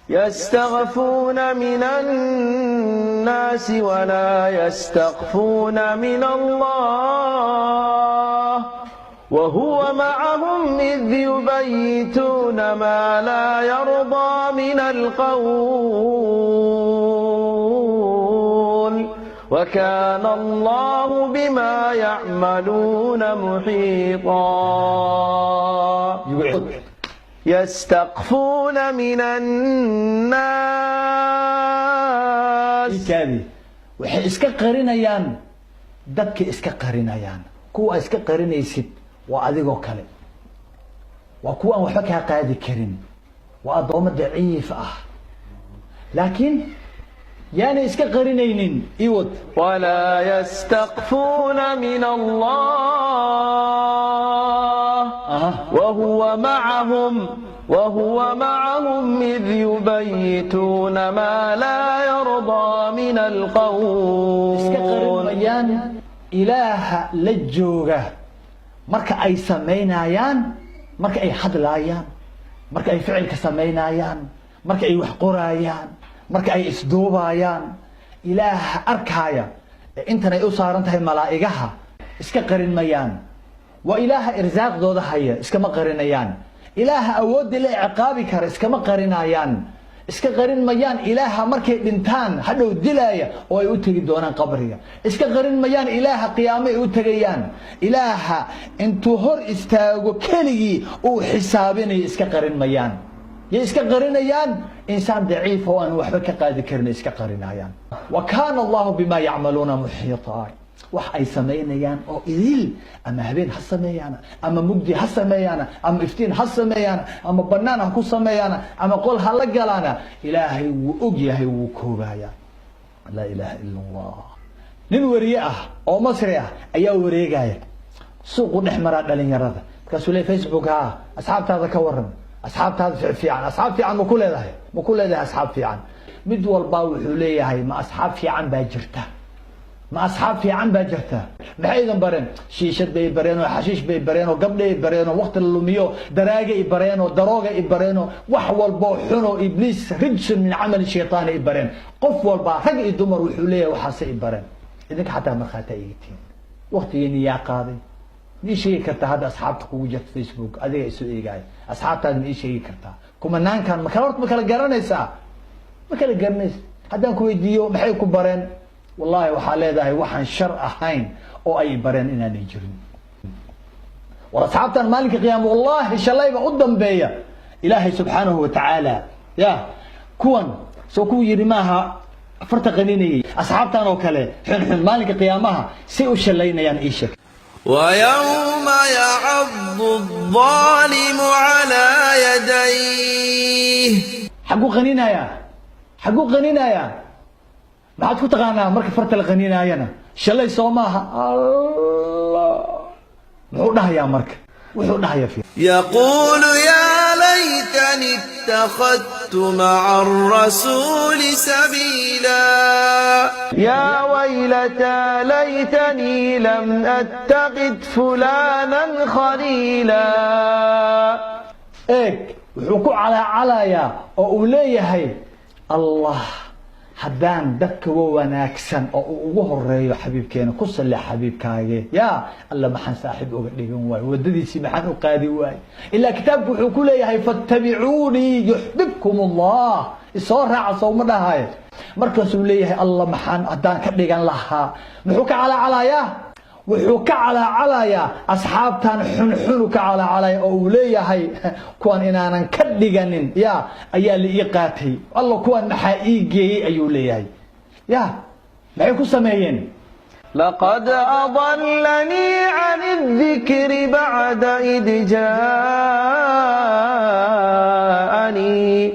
يستغفون من الناس ولا يستخفون من الله وهو معهم إذ يبيتون ما لا يرضى من القول وكان الله بما يعملون محيطا. يستخفون من الناس waxay iska qarinayaan dadka iska qarinayaan kuwa iska qarinaysid waa adigoo kale waa kuwa aan waxba ka qaadi karin waa adoomo daciif ah laakiin yaani iska qarinaynin iwad wala yastakhfuna min Allah وهو معهم إذ يبيتون ما لا يرضى من القول إله لجوغة marka ay sameynayaan marka ay hadlayaan marka ay ficilka sameynayaan marka ay wax qorayaan marka ay isduubayaan ilaah arkaya intana ay u saaran tahay malaa'igaha iska qarin mayaan wa ilaah irsaaqdooda haya iskama qarinayaan ilaah awood la ciqaabi kara iskama qarinayaan iska qarin mayaan ilaah markay dhintaan hadhow dilaya oo ay u tagi doonaan qabriga iska qarin mayaan ilaah qiyaamo ay u tagayaan ilaah intuu hor istaago keligii uu xisaabinayo iska qarin mayaan ya iska qarinayaan insaan daciif oo aan waxba ka qaadi karin iska qarinayaan wa kana allah bima ya'maluna muhita wax ay sameynayaan oo idil ama habeen ha sameeyana ama mugdi ha sameeyana ama iftiin ha sameeyana ama banaan ha ku sameeyana ama qol ha la galana ilaahay wuu og yahay wuu koobaya la ilaha illa allah nin wariye ah oo masri ah ayaa wareegaya suuq dhexmara dhalinyarada kaasoo leeyahay facebook ha asxaabtaada ka waran asxaabtaada fiican asxaab fiican ma ku leedahay asxaab fiican mid walba wuxuu leeyahay ma asxaab fiican baa jirta ما أصحاب في عن باجرته بحيث برين شيشة بيبرينو حشيش بيبرينو قبل يبرينو وقت اللوميو دراجة يبرينو دروجة يبرينو وحول بوحنو إبليس رجس من عمل الشيطان يبرين قفول با رجع يدمر وحوليه وحاسة يبرين إذنك حتى ما خاتيتين وقت يني يا قاضي ليش هي كرتا هذا أصحاب تقوجة فيسبوك هذا يسوي جاي أصحاب تاني ليش هي كرتا كم نان كان مكررت مكلا جرنيسا مكلا جرنيس هذا كويديو بحيكم برين والله وحالي وحن شر أحين أو أي برين إنا نجرين وأصحابتنا مالك قيام والله إن شاء الله يبقى قدام بيا إلهي سبحانه وتعالى يا كون سوكو يرماها فرتقنيني أصحابتنا وكله حين مالك قيامها سيء الشلين يعني إيشك ويوم يعض الظالم على يديه حقو غنينا يا بعد كنت غانا مركب فرت الغنينا يانا شلي صوماها الله وحودها يا مركب وحودها يا في يقول يا ليتني اتخذت مع الرسول سبيلا يا ويلتى ليتني لم اتخذ فلانا خليلا ايك وحكو على يا اوليه هي الله haddaan dadka wanaagsan oo ugu horeeyo xabiibkeena ku salli xabiibkaaga ya alla maxan saaxib uga dhigan waay wadadiisi maxan u qaadi waay ila kitaabku wuxuu ku leeyahay fattabi'uuni yuhibbukum allah isoo raaca soo ma dhahay markaasuu leeyahay alla maxan haddaan ka dhigan lahaa muxuu ka calaalaya wuxuu ka calaalaya asxaabtan xun ka calaalaya oo uu leeyahay kuwan inaanan ka dhiganin ya ayaa la ii qaatay alla kuwan maxaa ii geeyay ayuu leeyahay ya maxay ku sameeyeen لقد أضلني عن الذكر بعد إذ جاءني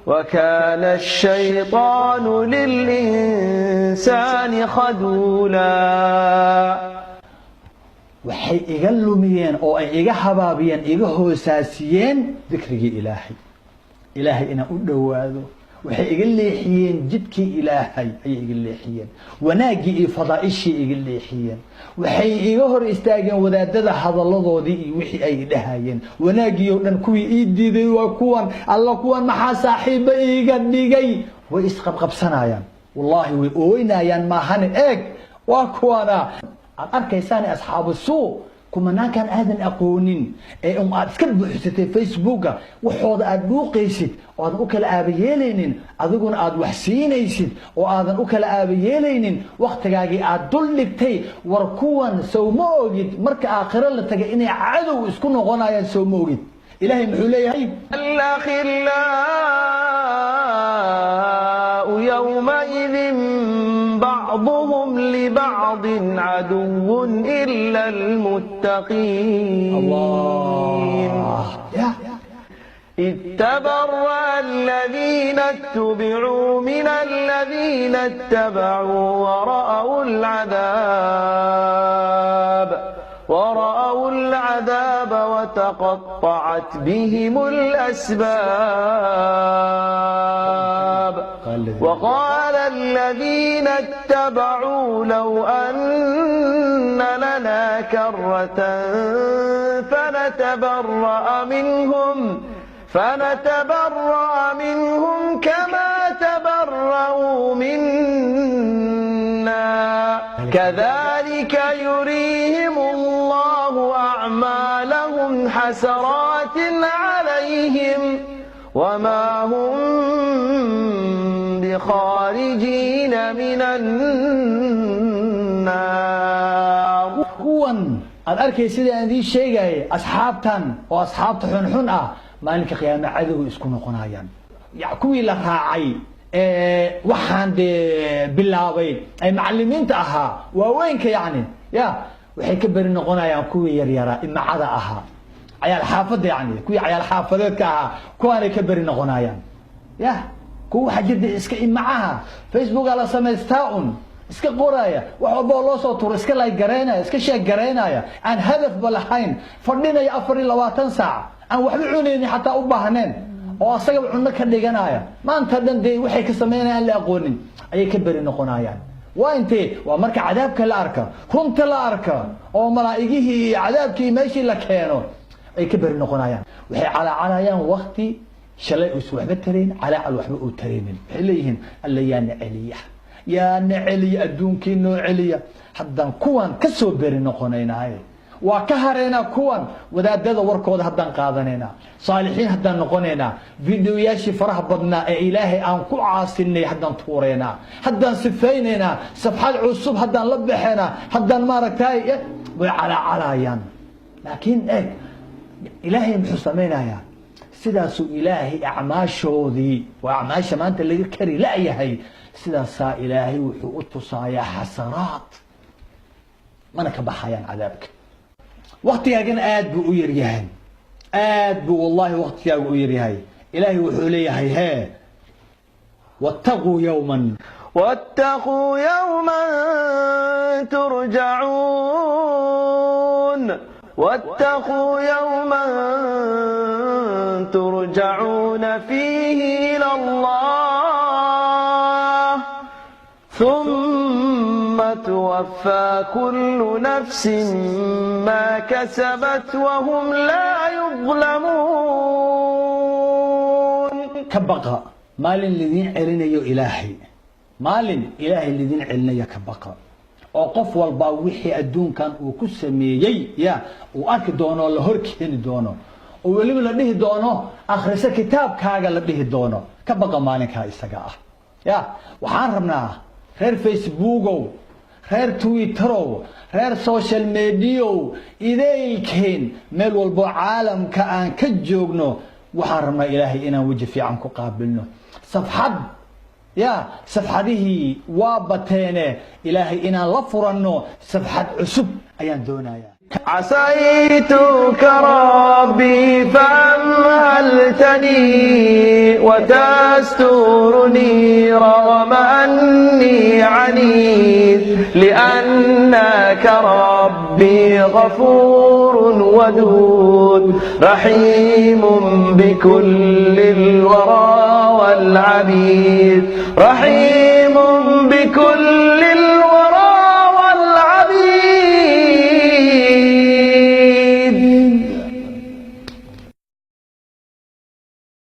وكان الشيطان للإنسان خذولا waxay iga lumiyeen oo ay iga habaabiyeen iga hoosaasiyeen dhikrigi ilaahay ina u dhawaado waxay iga leexiyeen jidkii ilaahay ayay iga leexiyeen wanaagii iyo fadaa'ishii iga leexiyeen waxay iga hor istaageen wadaadada hadalladoodii iyo wixii ay dhahayeen wanaagii oo dhan kuwii ii diiday waa kuwan alla kuwan maxaa saaxiiba iga dhigay way isqabqabsanayaan wallahi way ooynayaan maahane eeg waa kuwana aad arkaysaan asxaabu suu kumanaakan aadan aqoonin ee aad iska buuxsatay facebooka waxooda aad dhuuqaysid oo aadan u kala aabayeelaynin adiguna aad wax siinaysid oo aadan u kala aabayeelaynin waqtigaagii aad dul dhigtay war kuwan sow ma ogid marka aakhiro la tagay inay cadow isku noqonayaan sow ma ogid ilaahay muxuu leeyahay الأخلاء يومئذ بعضهم لبعض عدو إلا المتقين الله إذ تبرأ الذين اتبعوا من الذين اتبعوا ورأوا العذاب وتقطعت بهم الأسباب وقال الذين اتبعوا لو أن لنا كرة فنتبرأ منهم كما تبرأوا منا كذلك يريهم الله أعمالهم حسرات عليهم وما هم بخارجين من النار kuwan aad arkay sida aan idin sheegay asxaabtan oo asxaabta xun ah maalinka qiyaamo cadow isku noqonayaan kuwii la raacay waxaan bilaabay ay macallimiinta ahaa waaweynka yani waxay ka bari noqonayaan kuwii yaryara imacada ahaa cayaal xaafada yani kuwii cayaal xaafadeedka ahaa kuwaanay ka bari noqonayaan kuwa waxa jirta iska imacaha facebook la samaystaa un iska qoraya wax walba loo soo tuuro iska like gareynaya iska sheeg gareynaya aan hadaf balahayn fadhinaya 24 saac aan waxba cunaynin xataa u baahneen oo asaga cunno ka dhiganaya maanta dhan waxay ka sameynayaan la aqoonin ayay ka bari noqonayaan waa intee waa marka cadaabka la arka runta la arka oo malaa'igihii cadaabkii meeshii la keeno ay ka bari noqonayaan waxay calaacalayaan waqti shalay waxba tareen calaacal waxba u tareenin waxay leeyihiin alla yaa naceliya adduunkii noo celiya haddaan kuwan ka soo bari noqonaynaaye waa ka hareena kuwan wadaadada warkooda haddaan qaadanaynaa saalixiin haddaan noqonaynaa fiidiyoyaashii faraha badnaa ee ilaahay aan ku caasinay haddaan tuuraynaa haddaan sifaynaynaa safxad cusub haddaan la baxaynaa haddaan maaragtay way calaacalayaan laakiin eeg ilaahay muxuu samaynayaa sidaasuu ilaahay acmaashoodii waa acmaasha maanta laga kari la'yahay sidaasaa ilaahay wuxuu u tusayaa xasaraat mana ka baxayaan cadaabka waqtigaagana aad buu u yaryahay aad buu wallahi waqtigaagu u yaryahay ilaahay wuxuu leeyahay hee wattaquu yawman ترجعون فيه إلى الله ثم توفى كل نفس ما كسبت وهم لا يظلمون كبقى مال الذين علينا إلهي مال إلهي الذين علينا كبقى oo qof walba wixii adduunkan uu ku sameeyay uu arki doono la horkeeni doono oo waliba la dhihi doono akhrisa kitaabkaaga la dhihi doono ka baqa maalinka isaga ah waxaan rabnaa reer facebookow reer twitterow reer social mediaow idaylkeen meel walbo caalamka aan ka joogno waxaan rabnaa ilaahay inaan waji fiican ku qaabilno safxad safxadihi waa bateene ilaahay inaan la furanno safxad cusub ayaan doonayaa عصيتك ربي فأمهلتني وتسترني رغم أني عنيد لأنك ربي غفور ودود رحيم بكل الورى والعالم عبيد رحيم بكل